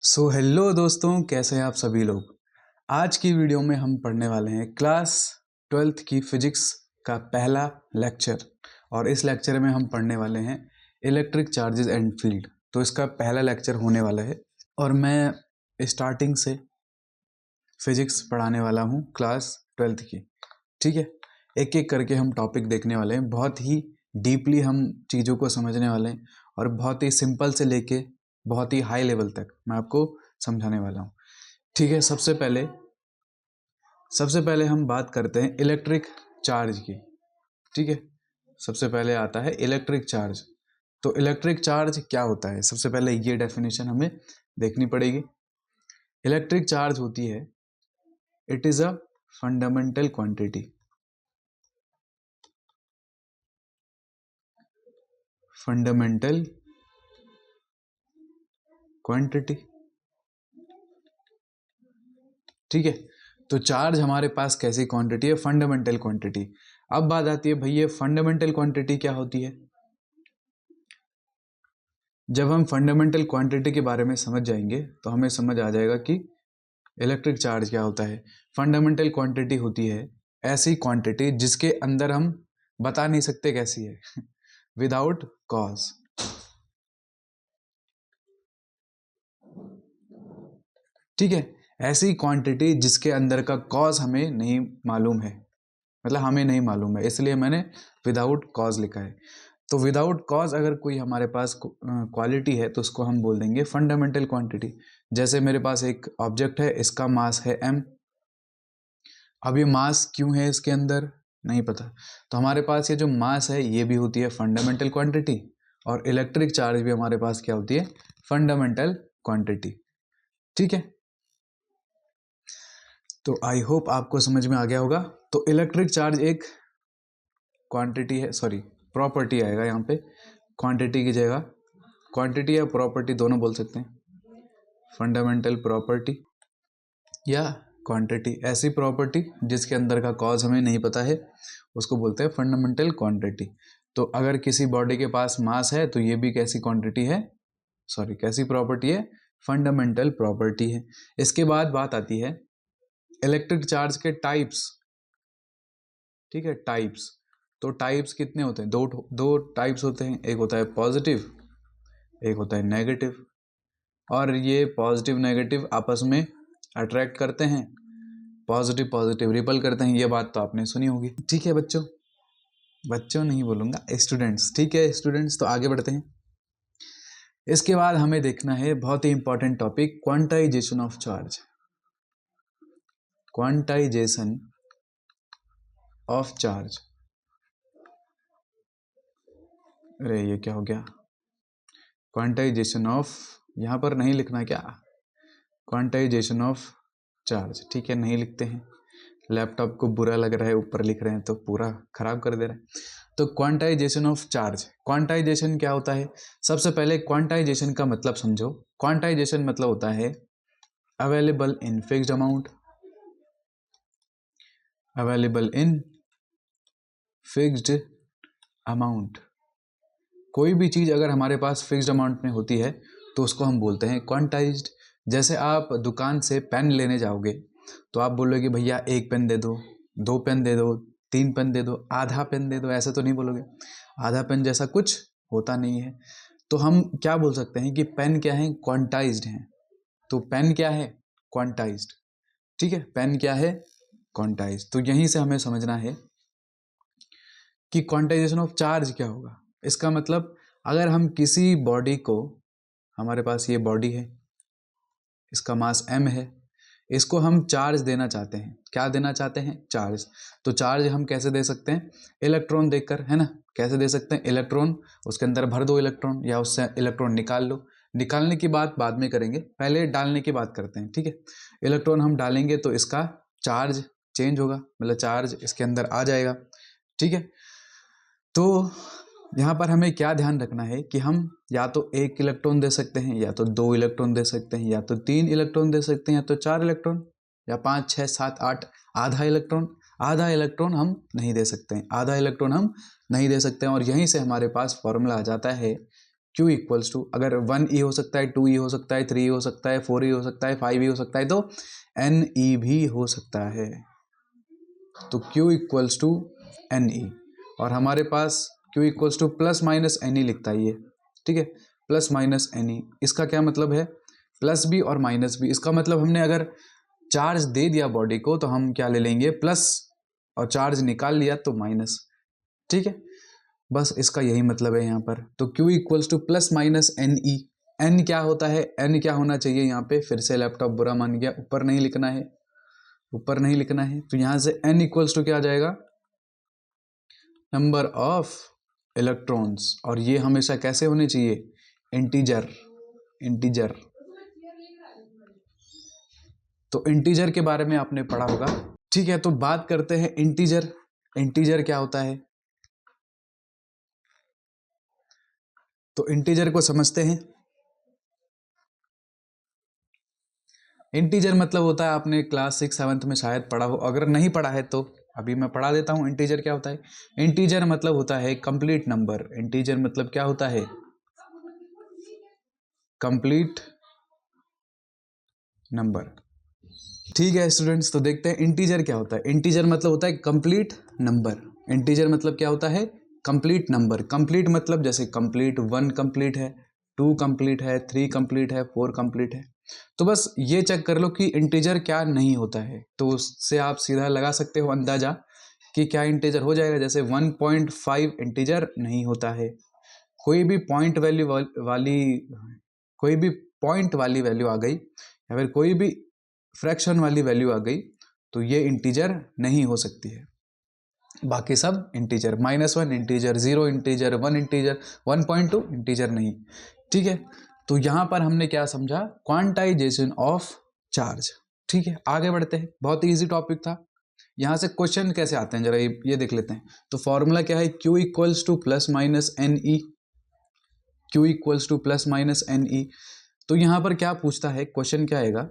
Hello दोस्तों, कैसे हैं आप सभी लोग। आज की वीडियो में हम पढ़ने वाले हैं क्लास 12th की फिजिक्स का पहला लेक्चर। और इस लेक्चर में हम पढ़ने वाले हैं इलेक्ट्रिक चार्जेस एंड फील्ड। तो इसका पहला लेक्चर होने वाला है और मैं स्टार्टिंग से फिजिक्स पढ़ाने वाला हूँ क्लास 12th की। ठीक है, एक एक करके हम टॉपिक देखने वाले हैं, बहुत ही डीपली हम चीज़ों को समझने वाले हैं और बहुत ही सिंपल से लेके बहुत ही हाई लेवल तक मैं आपको समझाने वाला हूँ। ठीक है, सबसे पहले हम बात करते हैं इलेक्ट्रिक चार्ज की। ठीक है, सबसे पहले आता है इलेक्ट्रिक चार्ज। तो इलेक्ट्रिक चार्ज क्या होता है, सबसे पहले ये डेफिनेशन हमें देखनी पड़ेगी। इलेक्ट्रिक चार्ज होती है, it is a fundamental quantity. Fundamental quantity. ठीक है, तो चार्ज हमारे पास कैसी क्वांटिटी है, फंडामेंटल क्वांटिटी। अब बात आती है भैया फंडामेंटल क्वांटिटी क्या होती है। जब हम फंडामेंटल क्वांटिटी के बारे में समझ जाएंगे तो हमें समझ आ जाएगा कि इलेक्ट्रिक चार्ज क्या होता है। फंडामेंटल क्वांटिटी होती है ऐसी क्वांटिटी जिसके अंदर हम बता नहीं सकते कैसी है विदाउट कॉज। ठीक है, ऐसी क्वांटिटी जिसके अंदर का कॉज हमें नहीं मालूम है, मतलब हमें नहीं मालूम है, इसलिए मैंने विदाउट कॉज लिखा है। तो विदाउट कॉज अगर कोई हमारे पास क्वालिटी है तो उसको हम बोल देंगे फंडामेंटल क्वांटिटी। जैसे मेरे पास एक ऑब्जेक्ट है, इसका मास है m। अब ये मास क्यों है इसके अंदर नहीं पता, तो हमारे पास ये जो मास है ये भी होती है फंडामेंटल क्वांटिटी, और इलेक्ट्रिक चार्ज भी हमारे पास क्या होती है, फंडामेंटल क्वांटिटी। ठीक है, तो आई होप आपको समझ में आ गया होगा। तो इलेक्ट्रिक चार्ज एक क्वांटिटी है, सॉरी प्रॉपर्टी आएगा यहाँ पे, क्वांटिटी की जगह क्वांटिटी या प्रॉपर्टी दोनों बोल सकते हैं। फंडामेंटल प्रॉपर्टी या क्वांटिटी, ऐसी प्रॉपर्टी जिसके अंदर का कॉज हमें नहीं पता है उसको बोलते हैं फंडामेंटल क्वांटिटी। तो अगर किसी बॉडी के पास मास है तो ये भी कैसी क्वांटिटी है, सॉरी कैसी प्रॉपर्टी है, फंडामेंटल प्रॉपर्टी है। इसके बाद बात आती है इलेक्ट्रिक चार्ज के टाइप्स। ठीक है, टाइप्स। तो टाइप्स कितने होते हैं, दो टाइप्स होते हैं, एक होता है पॉजिटिव, एक होता है नेगेटिव। और ये पॉजिटिव नेगेटिव आपस में अट्रैक्ट करते हैं, पॉजिटिव पॉजिटिव रिपल करते हैं, ये बात तो आपने सुनी होगी। ठीक है बच्चों, बच्चों नहीं बोलूँगा, स्टूडेंट्स। ठीक है स्टूडेंट्स, तो आगे बढ़ते हैं। इसके बाद हमें देखना है बहुत ही important topic, quantization of charge. Quantization of charge. अरे ये क्या हो गया, क्वांटाइजेशन ऑफ, यहाँ पर नहीं लिखना क्या, क्वांटाइजेशन ऑफ चार्ज। ठीक है, नहीं लिखते हैं, लैपटॉप को बुरा लग रहा है, ऊपर लिख रहे हैं तो पूरा खराब कर दे रहा है। तो क्वांटाइजेशन ऑफ चार्ज, क्वांटाइजेशन क्या होता है, सबसे पहले क्वांटाइजेशन का मतलब समझो। क्वांटाइजेशन मतलब होता है available in fixed amount, available in fixed amount. कोई भी चीज़ अगर हमारे पास फिक्स्ड अमाउंट में होती है तो उसको हम बोलते हैं क्वांटाइज्ड। जैसे आप दुकान से पेन लेने जाओगे तो आप बोलोगे भैया एक पेन दे दो, दो पेन दे दो, तीन पेन दे दो, आधा पेन दे दो, ऐसा तो नहीं बोलोगे, आधा पेन जैसा कुछ होता नहीं है। तो हम क्या बोल सकते हैं कि पेन क्या है, क्वांटाइज्ड हैं। तो पेन क्या है, क्वांटाइज्ड। ठीक है, पेन क्या है, क्वांटाइज्ड। तो यहीं से हमें समझना है कि क्वांटाइजेशन ऑफ चार्ज क्या होगा। इसका मतलब अगर हम किसी बॉडी को, हमारे पास ये बॉडी है, इसका मास m है, इसको हम चार्ज देना चाहते हैं, क्या देना चाहते हैं, चार्ज। तो चार्ज हम कैसे दे सकते हैं, इलेक्ट्रॉन देकर, है ना। कैसे दे सकते हैं, इलेक्ट्रॉन, उसके अंदर भर दो इलेक्ट्रॉन या उससे इलेक्ट्रॉन निकाल लो। निकालने की बात बाद में करेंगे, पहले डालने की बात करते हैं। ठीक है, इलेक्ट्रॉन हम डालेंगे तो इसका चार्ज चेंज होगा, मतलब चार्ज इसके अंदर आ जाएगा। ठीक है, तो यहाँ पर हमें क्या ध्यान रखना है कि हम या तो एक इलेक्ट्रॉन दे सकते हैं, या तो दो इलेक्ट्रॉन दे सकते हैं, या तो तीन इलेक्ट्रॉन दे सकते हैं, या तो चार इलेक्ट्रॉन, या 5 6 7 8। आधा इलेक्ट्रॉन, आधा इलेक्ट्रॉन हम नहीं दे सकते हैं, आधा इलेक्ट्रॉन हम नहीं दे सकते हैं। और यहीं से हमारे पास फॉर्मूला आ जाता है, Q इक्वल्स टू, अगर 1E हो सकता है, 2E हो सकता है, 3E हो सकता है, 4E हो सकता है, 5E हो सकता है, तो NE भी हो सकता है। तो Q इक्वल्स टू NE, और हमारे पास Q equals two plus minus NE लिखता है ये, ठीक है, प्लस माइनस NE। इसका क्या मतलब है, प्लस भी और माइनस भी। इसका मतलब हमने अगर चार्ज दे दिया बॉडी को तो हम क्या ले लेंगे, प्लस, और चार्ज निकाल लिया तो माइनस, ठीक है। बस इसका यही मतलब है यहाँ पर। तो Q equals two plus minus NE। N क्या होता है, N क्या होना चाहिए यहाँ पे, फिर से लैपटॉप बुरा मान गया, ऊपर नहीं लिखना है, ऊपर नहीं लिखना है। तो यहाँ से N इक्वल्स टू क्या आ जाएगा, नंबर ऑफ इलेक्ट्रॉन्स, और ये हमेशा कैसे होने चाहिए, इंटीजर, इंटीजर। तो इंटीजर के बारे में आपने पढ़ा होगा, ठीक है। तो बात करते हैं इंटीजर। इंटीजर क्या होता है, तो इंटीजर को समझते हैं। इंटीजर मतलब होता है, आपने क्लास 6-7 में शायद पढ़ा हो, अगर नहीं पढ़ा है तो अभी मैं पढ़ा देता हूं। इंटीजर क्या होता है, इंटीजर मतलब होता है कंप्लीट नंबर। इंटीजर मतलब क्या होता है, कंप्लीट नंबर, ठीक है स्टूडेंट्स। तो देखते हैं इंटीजर क्या होता है। इंटीजर मतलब होता है कंप्लीट नंबर। इंटीजर मतलब क्या होता है, कंप्लीट नंबर। कंप्लीट मतलब जैसे कंप्लीट 1 कंप्लीट है, 2 कंप्लीट है, 3 कंप्लीट है, 4 कंप्लीट है। तो बस ये चेक कर लो कि इंटीजर क्या नहीं होता है, तो उससे आप सीधा लगा सकते हो अंदाजा कि क्या इंटीजर हो जाएगा। जैसे 1.5 इंटीजर नहीं होता है। कोई भी पॉइंट वैल्यू वाली कोई भी पॉइंट वाली वैल्यू आ गई, या फिर कोई भी फ्रैक्शन वाली वैल्यू आ गई, तो ये इंटीजर नहीं हो सकती है। बाकी सब integer, -1 integer, 0 integer, 1 integer, 1.2 integer नहीं, ठीक है। तो यहां पर हमने क्या समझा, क्वांटाइजेशन ऑफ चार्ज, ठीक है। आगे बढ़ते हैं, बहुत ही ईजी टॉपिक था। यहां से क्वेश्चन कैसे आते हैं जरा ये देख लेते हैं। तो फॉर्मूला क्या है, Q equals two plus minus NE, Q equals two plus minus NE। तो यहां पर क्या पूछता है, क्वेश्चन क्या आएगा,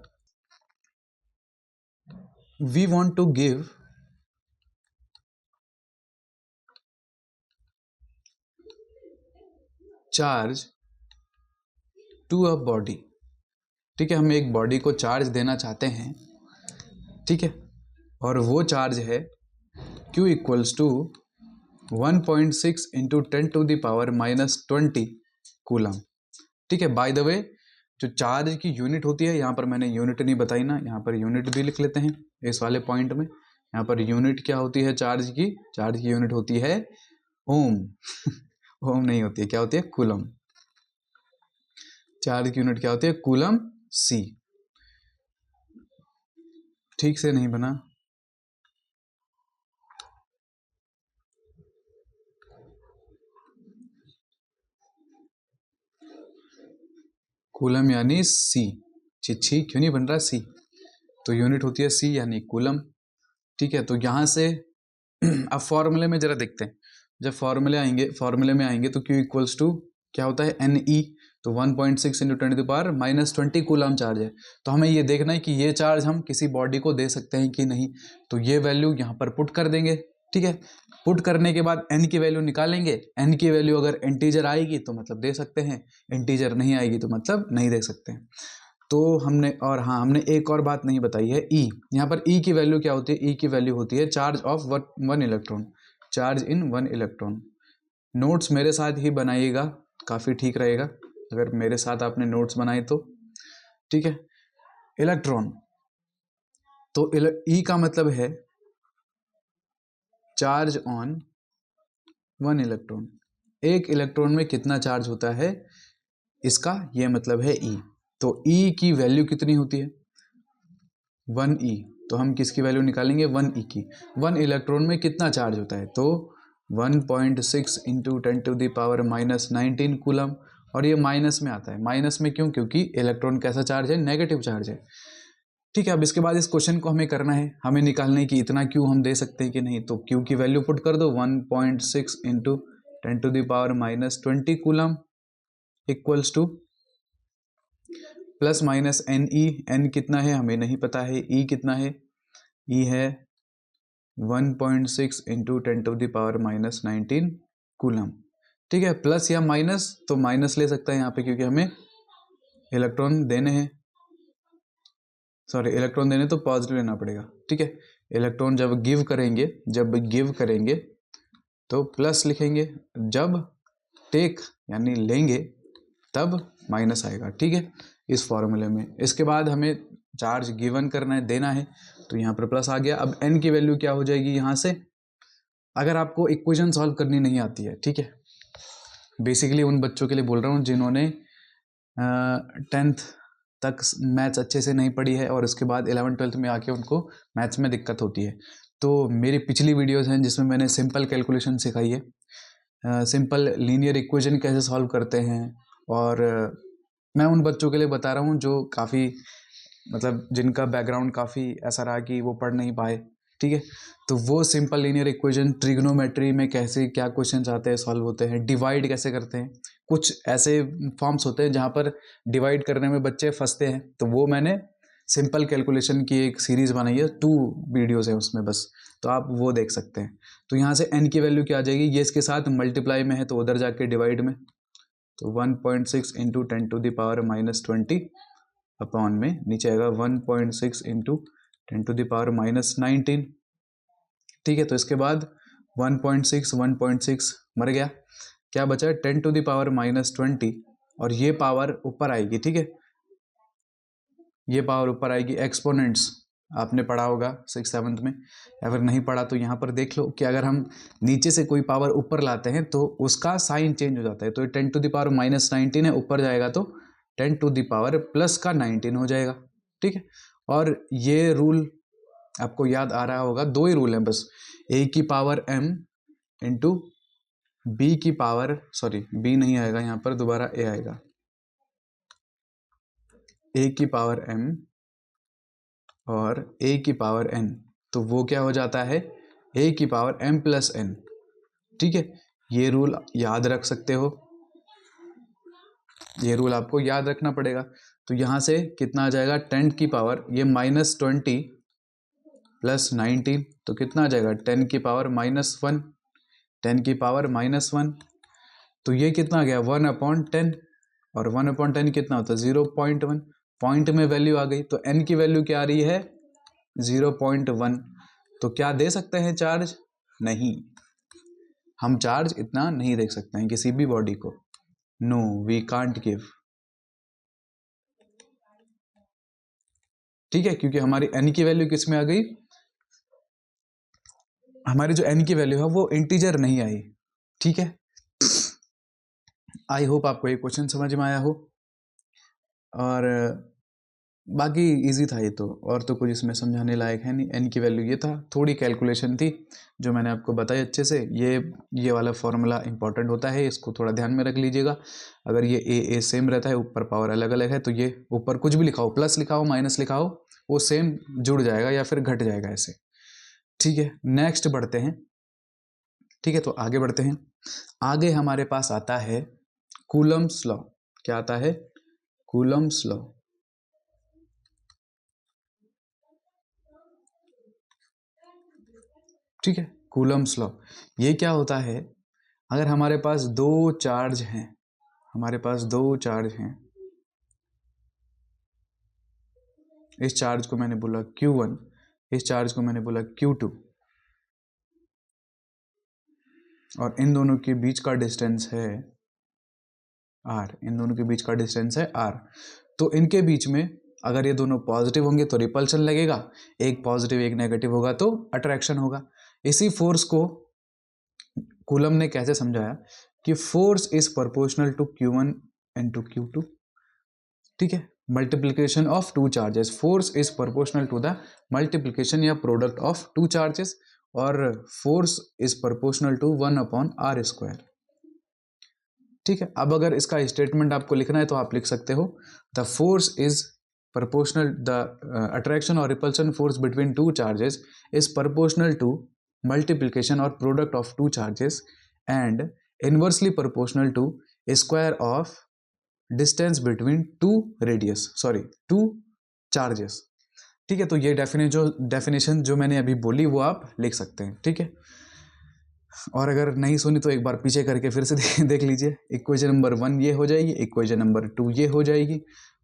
we want to give charge to a body, ठीक है। हम एक बॉडी को चार्ज देना चाहते हैं, ठीक है, और वो चार्ज है Q equals to 1.6 into 10⁻⁻20 coulomb, ठीक है। बाय द वे, जो चार्ज की यूनिट होती है, यहाँ पर मैंने यूनिट नहीं बताई ना, यहाँ पर यूनिट भी लिख लेते हैं इस वाले पॉइंट में। यहाँ पर यूनिट क्या होती है चार्ज की, चार्ज की यूनिट होती है ओम ओम नहीं होती है, क्या होती है, कूलम। चार्ज की यूनिट क्या होती है, कूलम C। ठीक से नहीं बना, कूलम यानी C। छिछी क्यों नहीं बन रहा C, तो यूनिट होती है C यानी कूलम, ठीक है। तो यहाँ से अब फॉर्मूले में जरा देखते हैं। जब फॉर्मूले में आएंगे तो Q इक्वल्स टू क्या होता है, NE। तो 1.6 इंटू 10⁻⁻20 कूलम चार्ज है। तो हमें ये देखना है कि ये चार्ज हम किसी बॉडी को दे सकते हैं कि नहीं। तो ये वैल्यू यहाँ पर पुट कर देंगे, ठीक है। पुट करने के बाद N की वैल्यू निकालेंगे। N की वैल्यू अगर इंटीजर आएगी तो मतलब दे सकते हैं, इंटीजर नहीं आएगी तो मतलब नहीं दे सकते हैं। तो हमने, और हाँ, हमने एक और बात नहीं बताई है, E। यहाँ पर E की वैल्यू क्या होती है, E की वैल्यू होती है charge of 1 electron, charge in 1 electron. Notes मेरे साथ ही बनाइएगा, काफ़ी ठीक रहेगा अगर मेरे साथ आपने नोट्स बनाए तो, ठीक है। इलेक्ट्रॉन, तो E का मतलब है चार्ज ऑन 1 इलेक्ट्रॉन। एक इलेक्ट्रॉन में कितना चार्ज होता है, इसका ये मतलब है E। तो E की वैल्यू कितनी होती है, 1E। तो हम किसकी वैल्यू निकालेंगे, 1E की। 1 इलेक्ट्रॉन में कितना चार्ज होता है, तो 1.6 इंटू 10⁻⁻19 कूलम। और ये माइनस में आता है, माइनस में क्यों, क्योंकि इलेक्ट्रॉन कैसा चार्ज है, नेगेटिव चार्ज है, ठीक है। अब इसके बाद इस क्वेश्चन को हमें करना है, हमें निकालना है कि इतना क्यू हम दे सकते हैं कि नहीं। तो क्यू की वैल्यू पुट कर दो, 1.6 into 10⁻⁻20 coulomb equals two plus minus NE। N कितना है हमें नहीं पता है, E कितना है, E है 1.6 इंटू 10⁻⁻19 कूलम। ठीक है, प्लस या माइनस, तो माइनस ले सकता है यहाँ पे क्योंकि हमें इलेक्ट्रॉन देने हैं, सॉरी इलेक्ट्रॉन देने तो पॉजिटिव लेना पड़ेगा। ठीक है, इलेक्ट्रॉन जब गिव करेंगे तो प्लस लिखेंगे, जब टेक यानी लेंगे तब माइनस आएगा। ठीक है, इस फॉर्मूले में। इसके बाद हमें चार्ज गिवन करना है, देना है, तो यहाँ पर प्लस आ गया। अब n की वैल्यू क्या हो जाएगी यहाँ से, अगर आपको इक्वेशन सॉल्व करनी नहीं आती है, ठीक है, बेसिकली उन बच्चों के लिए बोल रहा हूँ जिन्होंने 10th तक मैथ्स अच्छे से नहीं पढ़ी है और उसके बाद 11th-12th में आके उनको मैथ्स में दिक्कत होती है। तो मेरी पिछली वीडियोस हैं जिसमें मैंने सिंपल कैलकुलेशन सिखाई है, सिंपल लीनियर इक्वेशन कैसे सॉल्व करते हैं, और मैं उन बच्चों के लिए बता रहा हूँ जो काफ़ी मतलब जिनका बैकग्राउंड काफ़ी ऐसा रहा कि वो पढ़ नहीं पाए। ठीक है, तो वो सिंपल लीनियर इक्वेशन, ट्रिग्नोमेट्री में कैसे क्या क्वेश्चंस आते हैं, सॉल्व होते हैं, डिवाइड कैसे करते हैं, कुछ ऐसे फॉर्म्स होते हैं जहाँ पर डिवाइड करने में बच्चे फंसते हैं, तो वो मैंने सिंपल कैलकुलेशन की एक सीरीज़ बनाई है, 2 वीडियोज़ है उसमें बस, तो आप वो देख सकते हैं। तो यहाँ से n की वैल्यू क्या आ जाएगी, ये इसके साथ मल्टीप्लाई में है तो उधर जाके डिवाइड में, तो 1.6 इंटू 10⁻⁻20 अपॉन में नीचे आएगा 1.6 इंटू 10⁻⁻19। ठीक है, तो इसके बाद 1.6 मर गया, क्या बचा 10⁻⁻20, और ये पावर ऊपर आएगी। ठीक है, ये पावर ऊपर आएगी, एक्सपोनेंट्स आपने पढ़ा होगा 6th-7th में, अगर नहीं पढ़ा तो यहाँ पर देख लो कि अगर हम नीचे से कोई पावर ऊपर लाते हैं तो उसका साइन चेंज हो जाता है, तो 10⁻⁻19 है, ऊपर जाएगा तो 10⁻+ 19 हो जाएगा। ठीक है, और ये रूल आपको याद आ रहा होगा, 2 ही रूल हैं बस, a की पावर m इंटू b की पावर, सॉरी b नहीं आएगा यहाँ पर, दोबारा a आएगा, a की पावर m और a की पावर n, तो वो क्या हो जाता है a की पावर m+n। ठीक है, ये रूल याद रख सकते हो, ये रूल आपको याद रखना पड़ेगा। तो यहाँ से कितना आ जाएगा, 10 की पावर ये -20 + 19, तो कितना आ जाएगा 10 की पावर -1, 10 की पावर -1, तो ये कितना आ गया 1/10, और 1/10 कितना होता है 0.1, पॉइंट में वैल्यू आ गई, तो n की वैल्यू क्या आ रही है 0.1, तो क्या दे सकते हैं चार्ज, नहीं, हम चार्ज इतना नहीं दे सकते हैं किसी भी बॉडी को, नो वी कांट गिव। ठीक है, क्योंकि हमारी n की वैल्यू किस में आ गई, हमारी जो n की वैल्यू है वो इंटीजर नहीं आई। ठीक है, आई होप आपको ये क्वेश्चन समझ में आया हो, और बाकी इजी था ये तो, और तो कुछ इसमें समझाने लायक है नहीं। n की वैल्यू ये था, थोड़ी कैलकुलेशन थी जो मैंने आपको बताई अच्छे से। ये वाला फॉर्मूला इंपॉर्टेंट होता है, इसको थोड़ा ध्यान में रख लीजिएगा। अगर ये a सेम रहता है, ऊपर पावर अलग अलग है, तो ये ऊपर कुछ भी लिखाओ, प्लस लिखाओ माइनस लिखाओ, वो सेम जुड़ जाएगा या फिर घट जाएगा ऐसे। ठीक है, नेक्स्ट बढ़ते हैं। ठीक है, तो आगे बढ़ते हैं। आगे हमारे पास आता है कूलम्स लॉ। क्या आता है, कूलम्स लॉ। ठीक है, कूलम्स लॉ, ये क्या होता है, अगर हमारे पास 2 चार्ज हैं, हमारे पास 2 चार्ज हैं, इस चार्ज को मैंने बोला Q1, इस चार्ज को मैंने बोला Q2, और इन दोनों के बीच का डिस्टेंस है R, इन दोनों के बीच का डिस्टेंस है R। तो इनके बीच में अगर ये दोनों पॉजिटिव होंगे तो रिपल्शन लगेगा, एक पॉजिटिव एक नेगेटिव होगा तो अट्रैक्शन होगा। इसी फोर्स को कूलम ने कैसे समझाया कि force is proportional to Q1 and to Q2। ठीक है, multiplication of 2 charges, force is proportional to the multiplication या प्रोडक्ट ऑफ 2 चार्जेस, और force is proportional to 1/r²। ठीक है, अब अगर इसका स्टेटमेंट आपको लिखना है तो आप लिख सकते हो, the force is proportional, the attraction or repulsion force between 2 charges is proportional to multiplication or product of 2 charges and inversely proportional to square of distance between 2 charges। ठीक है, तो ये डेफिनेशन जो मैंने अभी बोली वो आप लिख सकते हैं। ठीक है, और अगर नहीं सुनी तो एक बार पीछे करके फिर से देख लीजिए। इक्वेशन नंबर 1 ये हो जाएगी, इक्वेशन नंबर 2 ये हो जाएगी,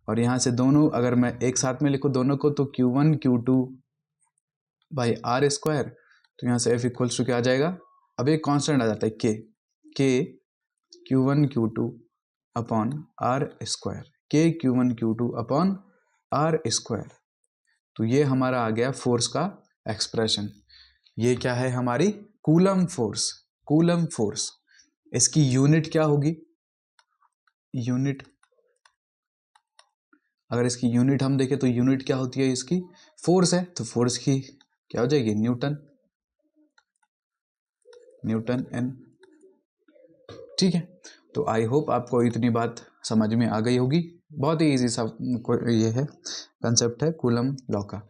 और यहाँ से दोनों अगर मैं एक साथ में लिखूँ दोनों को, तो Q1 Q2 by are square, तो यहाँ से F इक्वल्स टू क्या आ जाएगा, अब एक कांस्टेंट आ जाता है के Q1 Q2 upon R square, के Q1 Q2 upon R square. तो ये हमारा आ गया फोर्स का एक्सप्रेशन। ये क्या है हमारी कूलम फोर्स। कूलम फोर्स, इसकी यूनिट क्या होगी, यूनिट, अगर इसकी यूनिट हम देखें तो यूनिट क्या होती है इसकी, फोर्स है, तो फोर्स की क्या हो जाएगी, न्यूटन, न्यूटन एन। ठीक है, तो आई होप आपको इतनी बात समझ में आ गई होगी। बहुत ही इजी सा ये है कंसेप्ट है कूलम लॉ का।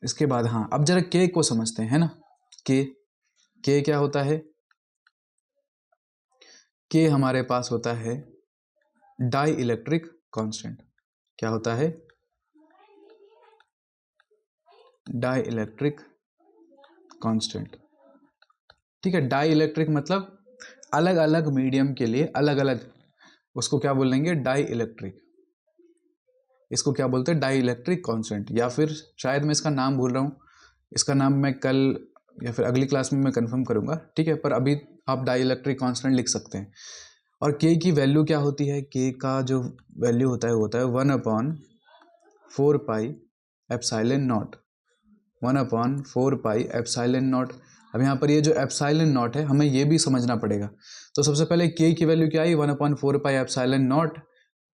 इसके बाद हाँ, अब जरा के को समझते हैं, है ना। के क्या होता है, के हमारे पास होता है डाई इलेक्ट्रिक कांस्टेंट। क्या होता है, डाई इलेक्ट्रिक कांस्टेंट। ठीक है, डाई इलेक्ट्रिक मतलब अलग अलग मीडियम के लिए अलग अलग, उसको क्या बोलेंगे, डाई इलेक्ट्रिक। इसको क्या बोलते हैं, डाई इलेक्ट्रिक कांस्टेंट, या फिर शायद मैं इसका नाम भूल रहा हूँ, इसका नाम मैं कल या फिर अगली क्लास में मैं कंफर्म करूंगा। ठीक है, पर अभी आप डाई इलेक्ट्रिक कांस्टेंट लिख सकते हैं। और के की वैल्यू क्या होती है, के का जो वैल्यू होता है वो होता है 1/4 pi epsilon not, 1/4 pi epsilon not. अब यहाँ पर ये जो एप्सिलॉन नॉट है हमें ये भी समझना पड़ेगा। तो सबसे पहले के की वैल्यू क्या आई, 1/4 पाई एप्सिलॉन नॉट।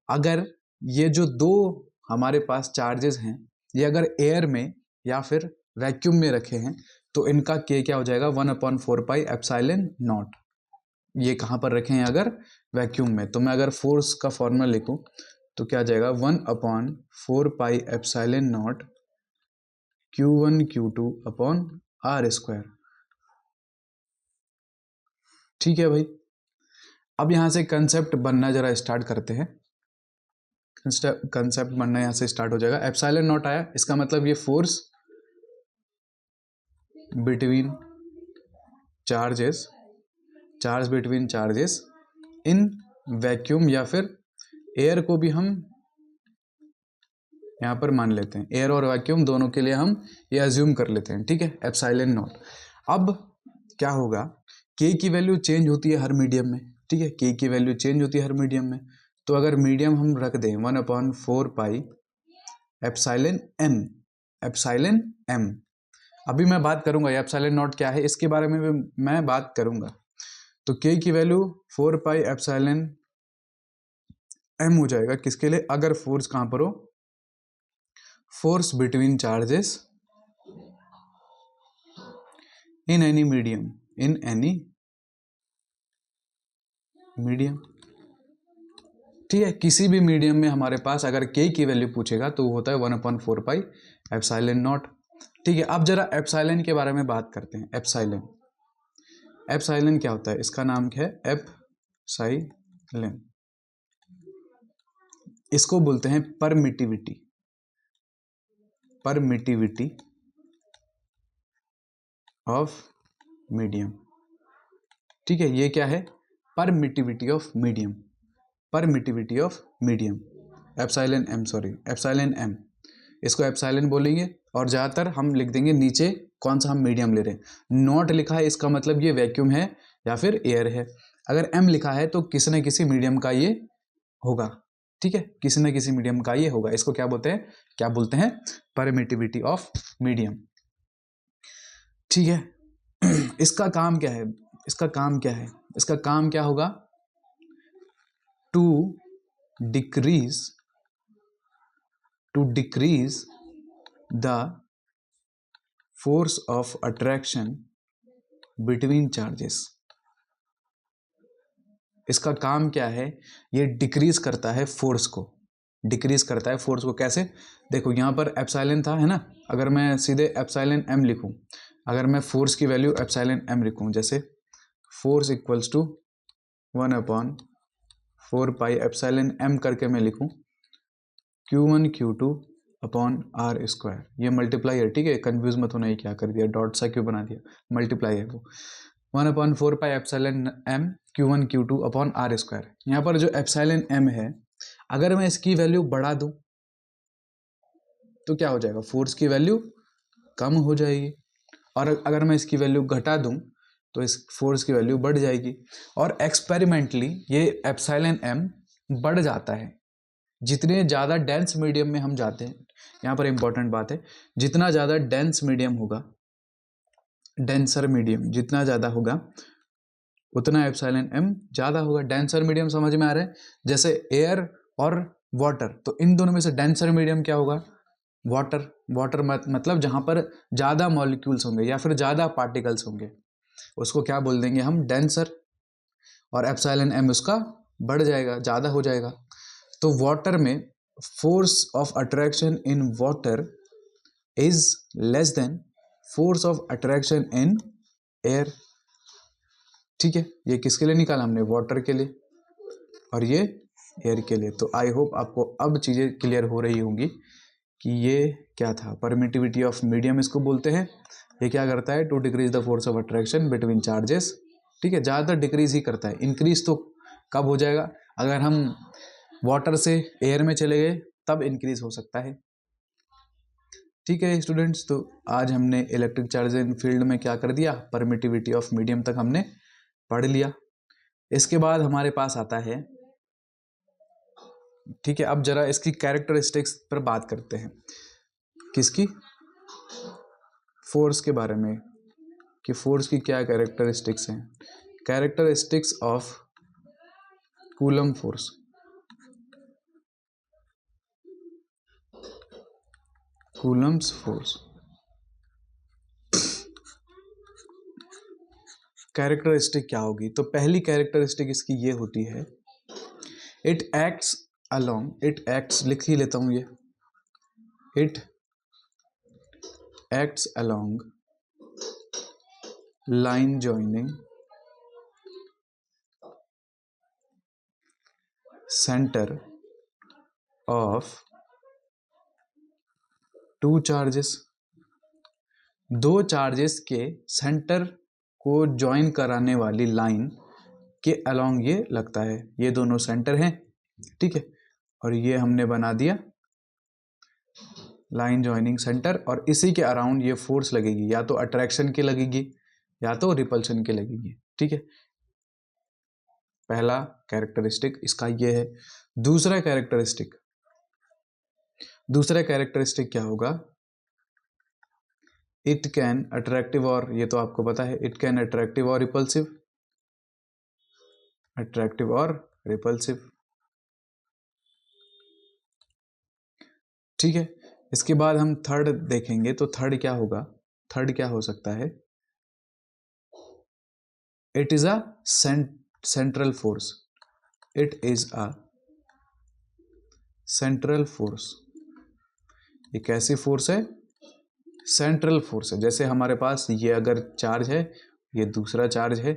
अगर ये जो दो हमारे पास चार्जेस हैं, ये अगर एयर में या फिर वैक्यूम में रखे हैं, तो इनका के क्या हो जाएगा, 1/4 पाई एप्सिलॉन नॉट। ये कहाँ पर रखे हैं, अगर वैक्यूम में। तो मैं अगर फोर्स का फॉर्मूला लिखूं तो क्या आ जाएगा, 1/4 pi epsilon naught Q1 Q2 upon R square. ठीक है भाई, अब यहां से कंसेप्ट बनना जरा स्टार्ट करते हैं। कंसेप्ट बनना यहां से स्टार्ट हो जाएगा। एप्सिलॉन नॉट आया, इसका मतलब ये force between charges, charge between charges in vacuum, या फिर एयर को भी हम यहाँ पर मान लेते हैं, एयर और वैक्यूम दोनों के लिए हम ये अज्यूम कर लेते हैं। ठीक है, एप्सिलॉन नॉट। अब क्या होगा, के की वैल्यू चेंज होती है हर मीडियम में। ठीक है, के की वैल्यू चेंज होती है हर मीडियम में। तो अगर मीडियम हम रख दें 1/4 pi epsilon M, epsilon M. अभी मैं बात करूंगा ये एप्सिलॉन नॉट क्या है, इसके बारे में भी मैं बात करूंगा। तो के की वैल्यू 4 पाई एप्सिलॉन एम हो जाएगा, किसके लिए, अगर फोर्स कहां पर हो, force between charges in any medium, in any medium. ठीक है, किसी भी मीडियम में हमारे पास अगर के की वैल्यू पूछेगा तो वो होता है 1/4 पाई एप्सिलॉन नॉट। ठीक है, अब जरा एप्सिलॉन के बारे में बात करते हैं। एप्सिलॉन, एप्सिलॉन क्या होता है, इसका नाम क्या है, एप्सिलॉन। इसको बोलते हैं परमिटिविटी, परमिटिविटी ऑफ मीडियम। ठीक है, ये क्या है, permittivity of medium, permittivity of medium, epsilon M, sorry epsilon M, इसको एप्सिलॉन बोलेंगे। और ज़्यादातर हम लिख देंगे नीचे कौन सा हम मीडियम ले रहे हैं। नॉट लिखा है इसका मतलब ये वैक्यूम है या फिर एयर है। अगर एम लिखा है तो किसी न किसी मीडियम का ये होगा। ठीक है, किसी न किसी मीडियम का ये होगा। इसको क्या बोलते हैं, क्या बोलते हैं, परमिटिविटी ऑफ मीडियम। ठीक है, इसका काम क्या है, इसका काम क्या है, इसका काम क्या होगा, to decrease, to decrease the force of attraction between charges. इसका काम क्या है, ये डिक्रीज करता है फोर्स को, डिक्रीज करता है फोर्स को। कैसे, देखो यहाँ पर एप्सिलॉन था, है ना, अगर मैं सीधे एप्सिलॉन एम लिखूं, अगर मैं फोर्स की वैल्यू एप्सिलॉन एम लिखूं, जैसे force equals to 1/4 pi epsilon M करके मैं लिखूं Q1 Q2 upon R square, ये मल्टीप्लाई है, ठीक है, कंफ्यूज मत होना, ये क्या कर दिया, डॉट सा क्यों बना दिया, मल्टीप्लाई है वो। 1/4πε/m Q1 Q2 upon R square. यहाँ पर जो एप्सिलॉन m है, अगर मैं इसकी वैल्यू बढ़ा दूं तो क्या हो जाएगा, फोर्स की वैल्यू कम हो जाएगी, और अगर मैं इसकी वैल्यू घटा दूं तो इस फोर्स की वैल्यू बढ़ जाएगी। और एक्सपेरिमेंटली ये एप्सिलॉन m बढ़ जाता है जितने ज़्यादा डेंस मीडियम में हम जाते हैं। यहाँ पर इंपॉर्टेंट बात है, जितना ज़्यादा डेंस मीडियम होगा, डेंसर मीडियम जितना ज़्यादा होगा उतना एप्सिलॉन m ज़्यादा होगा। डेंसर मीडियम समझ में आ रहा है, जैसे एयर और वाटर, तो इन दोनों में से डेंसर मीडियम क्या होगा, वाटर। वाटर मतलब जहाँ पर ज़्यादा मॉलिक्यूल्स होंगे या फिर ज़्यादा पार्टिकल्स होंगे उसको क्या बोल देंगे हम, डेंसर। और एप्सिलॉन m उसका बढ़ जाएगा, ज़्यादा हो जाएगा। तो वाटर में force of attraction in water is less than force of attraction in air. ठीक है, ये किसके लिए निकाला हमने, वाटर के लिए, और ये एयर के लिए। तो आई होप आपको अब चीज़ें क्लियर हो रही होंगी कि ये क्या था, परमिटिविटी ऑफ मीडियम इसको बोलते हैं। ये क्या करता है, to decrease the force of attraction between charges. ठीक है, ज़्यादातर डिक्रीज ही करता है, इंक्रीज तो कब हो जाएगा, अगर हम वाटर से एयर में चले गए तब इंक्रीज हो सकता है। ठीक है स्टूडेंट्स, तो आज हमने इलेक्ट्रिक चार्ज इन फील्ड में क्या कर दिया, परमिटिविटी ऑफ मीडियम तक हमने पढ़ लिया। इसके बाद हमारे पास आता है, ठीक है, अब जरा इसकी कैरेक्टरिस्टिक्स पर बात करते हैं। किसकी, फोर्स के बारे में, कि फोर्स की क्या कैरेक्टरिस्टिक्स हैं। Characteristics of coulomb force. Coulomb's force, characteristic क्या होगी, तो पहली कैरेक्टरिस्टिक इसकी ये होती है, it acts along, it acts लिख ही लेता हूं ये, it acts along line joining centre of two charges. दो चार्जेस के सेंटर को ज्वाइन कराने वाली लाइन के अलोंग ये लगता है, ये दोनों सेंटर हैं, ठीक है, और ये हमने बना दिया लाइन ज्वाइनिंग सेंटर, और इसी के अराउंड ये फोर्स लगेगी, या तो अट्रैक्शन की लगेगी या तो रिपल्शन की लगेगी। ठीक है, पहला कैरेक्टरिस्टिक इसका ये है। दूसरा कैरेक्टरिस्टिक क्या होगा, इट कैन अट्रैक्टिव, और ये तो आपको पता है, इट कैन अट्रैक्टिव और रिपल्सिव, अट्रैक्टिव और रिपल्सिव। ठीक है, इसके बाद हम थर्ड देखेंगे, तो थर्ड क्या होगा, थर्ड क्या हो सकता है, it is a central force, it is a central force. ये कैसी फोर्स है, सेंट्रल फोर्स है। जैसे हमारे पास ये अगर चार्ज है, ये दूसरा चार्ज है,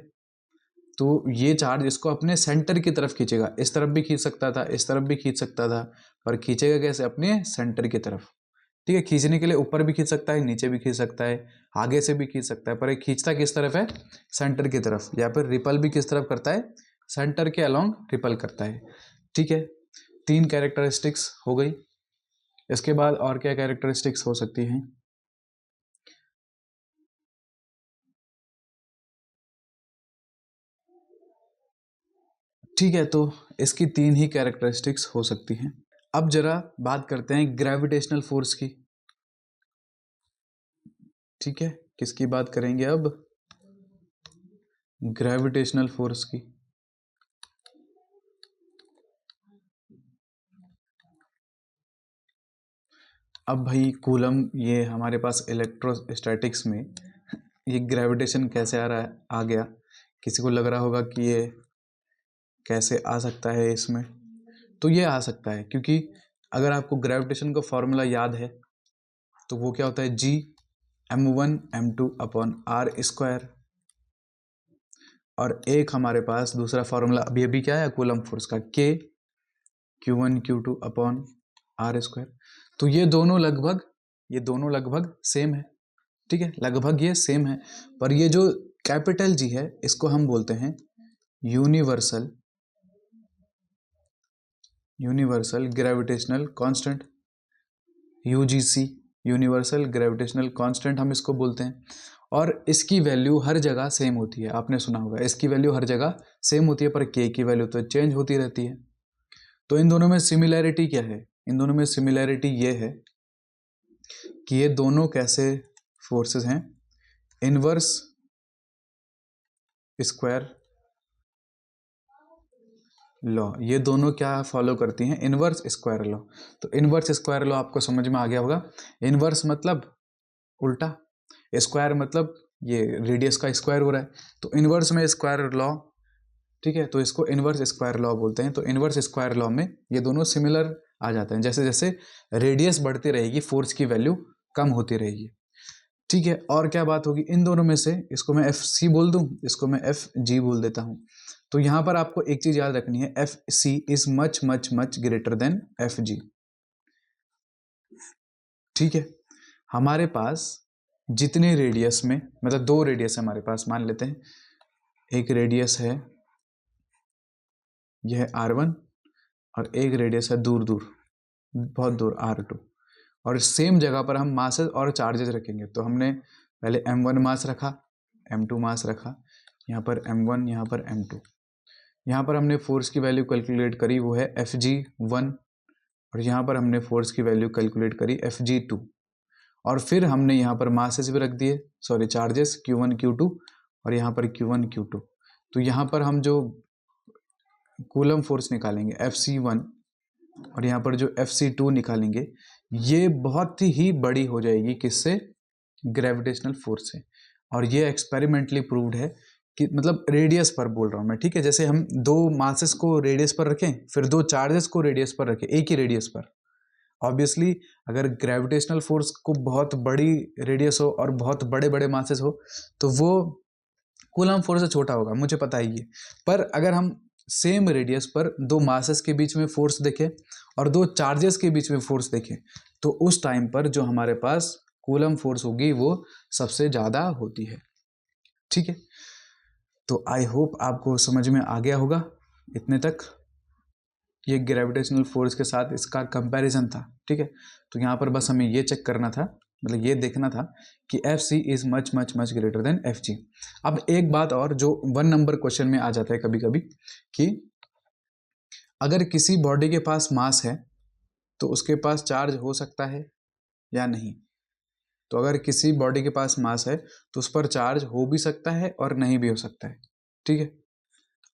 तो ये चार्ज इसको अपने सेंटर की तरफ खींचेगा, इस तरफ भी खींच सकता था, इस तरफ भी खींच सकता था, पर खींचेगा कैसे, अपने सेंटर की तरफ। ठीक है, खींचने के लिए ऊपर भी खींच सकता है, नीचे भी खींच सकता है, आगे से भी खींच सकता है, पर एक खींचता किस तरफ है, सेंटर की तरफ। या फिर रिपल भी किस तरफ करता है, सेंटर के अलोंग रिपल करता है। ठीक है, तीन कैरेक्टरिस्टिक्स हो गई। इसके बाद और क्या कैरेक्टरिस्टिक्स हो सकती हैं, ठीक है, तो इसकी तीन ही कैरेक्टरिस्टिक्स हो सकती हैं। अब जरा बात करते हैं ग्रेविटेशनल फोर्स की। ठीक है, किसकी बात करेंगे अब, ग्रेविटेशनल फोर्स की। अब भाई कूलम, ये हमारे पास इलेक्ट्रोस्टैटिक्स में ये ग्रेविटेशन कैसे आ रहा है, आ गया, किसी को लग रहा होगा कि ये कैसे आ सकता है इसमें, तो ये आ सकता है क्योंकि अगर आपको ग्रेविटेशन का फॉर्मूला याद है तो वो क्या होता है, G m1m2/r²। और एक हमारे पास दूसरा फॉर्मूला अभी अभी क्या है, कूलम फोर्स का, K Q1 Q2/r²। r²। तो ये दोनों लगभग सेम है, ठीक है, लगभग ये सेम है। पर ये जो कैपिटल जी है इसको हम बोलते हैं universal gravitational constant, UGC, universal gravitational constant हम इसको बोलते हैं। और इसकी वैल्यू हर जगह सेम होती है, आपने सुना होगा इसकी वैल्यू हर जगह सेम होती है, पर के की वैल्यू तो चेंज होती रहती है। तो इन दोनों में सिमिलैरिटी क्या है? इन दोनों में सिमिलैरिटी ये है कि ये दोनों कैसे फोर्सेस हैं, इनवर्स स्क्वायर लॉ, ये दोनों क्या फॉलो करती हैं, इनवर्स स्क्वायर लॉ। तो इनवर्स स्क्वायर लॉ आपको समझ में आ गया होगा। इनवर्स मतलब उल्टा, स्क्वायर मतलब ये रेडियस का स्क्वायर हो रहा है, तो इनवर्स में स्क्वायर लॉ, ठीक है, तो इसको इनवर्स स्क्वायर लॉ बोलते हैं। तो इनवर्स स्क्वायर लॉ में ये दोनों सिमिलर आ जाते हैं, जैसे जैसे रेडियस बढ़ती रहेगी फोर्स की वैल्यू कम होती रहेगी, ठीक है। और क्या बात होगी इन दोनों में से, इसको मैं एफ सी बोल दूं, इसको मैं एफ जी बोल देता हूं। तो यहां पर आपको एक चीज याद रखनी है, F C is much much much greater than F G, ठीक है। हमारे पास जितने रेडियस में, मतलब दो रेडियस है हमारे पास, मान लेते हैं एक रेडियस है यह R1 और एक रेडियस है दूर दूर, बहुत दूर R2, और सेम जगह पर हम मासेस और चार्जेस रखेंगे। तो हमने पहले M1 मास रखा, M2 मास रखा, यहाँ पर M1, यहाँ पर M2, यहाँ पर हमने फोर्स की वैल्यू कैलकुलेट करी, वो है Fg1, और यहाँ पर हमने फोर्स की वैल्यू कैलकुलेट करी Fg2, और फिर हमने यहाँ पर मासेस भी रख दिए, सॉरी चार्जेस Q1 Q2, और यहाँ पर Q1 Q2। तो यहाँ पर हम जो कूलम फोर्स निकालेंगे Fc1, और यहाँ पर जो Fc2 निकालेंगे, ये बहुत ही बड़ी हो जाएगी, किससे? ग्रेविटेशनल फोर्स से। और ये एक्सपेरिमेंटली प्रूव्ड है कि, मतलब रेडियस पर बोल रहा हूँ मैं, ठीक है, जैसे हम दो मासेस को रेडियस पर रखें, फिर दो चार्जेस को रेडियस पर रखें, एक ही रेडियस पर, ऑब्वियसली अगर ग्रेविटेशनल फोर्स को बहुत बड़ी रेडियस हो और बहुत बड़े बड़े मासेस हो तो वो कूलम फोर्स से छोटा होगा, मुझे पता ही है। पर अगर हम सेम रेडियस पर दो मासेस के बीच में फोर्स देखें और दो चार्जेस के बीच में फोर्स देखें, तो उस टाइम पर जो हमारे पास कूलम फोर्स होगी वो सबसे ज़्यादा होती है, ठीक है। तो आई होप आपको समझ में आ गया होगा इतने तक, ये ग्रेविटेशनल फोर्स के साथ इसका कंपैरिजन था, ठीक है। तो यहाँ पर बस हमें ये चेक करना था, मतलब ये देखना था कि F C is much much much greater than F G. अब एक बात और जो 1 नंबर क्वेश्चन में आ जाता है कभी कभी, कि अगर किसी बॉडी के पास मास है तो उसके पास चार्ज हो सकता है या नहीं। तो अगर किसी बॉडी के पास मास है तो उस पर चार्ज हो भी सकता है और नहीं भी हो सकता है, ठीक है।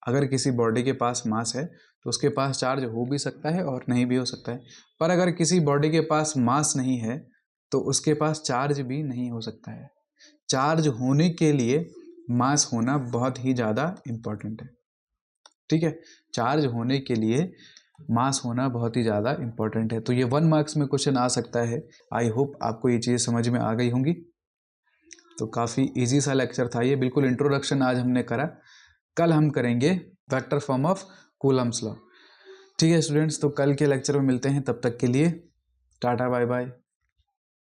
अगर किसी बॉडी के पास मास है तो उसके पास चार्ज हो भी सकता है और नहीं भी हो सकता है। पर अगर किसी बॉडी के पास मास नहीं है तो उसके पास चार्ज भी नहीं हो सकता है। चार्ज होने के लिए मास होना बहुत ही ज़्यादा इम्पोर्टेंट है, ठीक है। चार्ज होने के लिए मास होना बहुत ही ज़्यादा इम्पोर्टेंट है। तो ये 1 मार्क्स में क्वेश्चन आ सकता है। आई होप आपको ये चीज़ समझ में आ गई होंगी। तो काफ़ी इजी सा लेक्चर था ये, बिल्कुल इंट्रोडक्शन आज हमने करा। कल हम करेंगे vector form of Coulomb's law, ठीक है स्टूडेंट्स। तो कल के लेक्चर में मिलते हैं, तब तक के लिए टाटा बाय बाय।